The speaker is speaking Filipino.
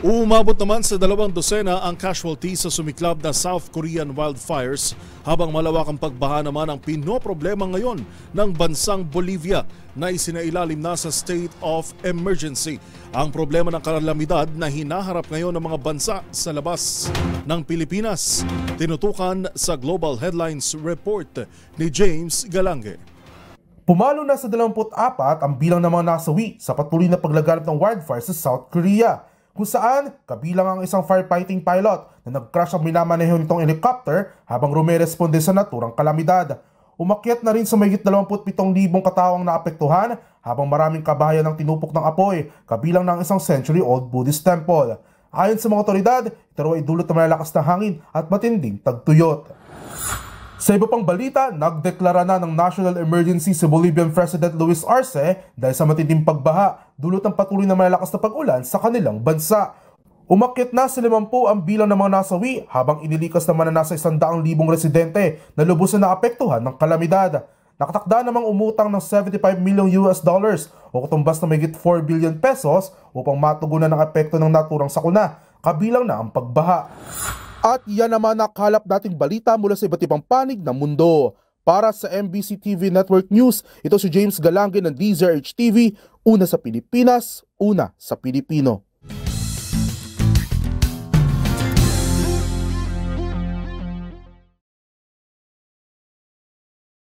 Umabot naman sa 200 ang casualty sa sumiklab na South Korean wildfires habang malawakang pagbaha naman ang pinoproblema ngayon ng bansang Bolivia na isinailalim na sa state of emergency. Ang problema ng kalamidad na hinaharap ngayon ng mga bansa sa labas ng Pilipinas. Tinutukan sa Global Headlines Report ni James Galange. Pumalo na sa 24 ang bilang ng mga nasawi sa patuloy na paglaganap ng wildfire sa South Korea, kung saan kabilang ang isang firefighting pilot na nag-crash ang minamaneho nitong helicopter habang rumeresponde sa naturang kalamidad. Umakyat na rin sa mahigit 27,000 katawang naapektuhan habang maraming kabahayan ang tinupok ng apoy, kabilang ng isang century-old Buddhist temple. Ayon sa mga otoridad, ito raw ay dulot ng malalakas na hangin at matinding tagtuyot. Sa iba pang balita, nagdeklara na ng national emergency si Bolivian President Luis Arce dahil sa matinding pagbaha dulot ng patuloy na malalakas na pag-ulan sa kanilang bansa. Umakyat na sa 50 ang bilang ng mga nasawi habang inilikas naman na nasa 100,000 residente na lubusan na apektuhan ng kalamidad. Nakatakda namang umutang ng $75 million o katumbas na mahigit 4 billion pesos upang matugunan ang epekto ng naturang sakuna, kabilang na ang pagbaha. At yan naman nakalap nating balita mula sa iba't ibang panig ng mundo. Para sa MBC TV Network News, ito si James Galange ng DZRH TV, una sa Pilipinas, una sa Pilipino.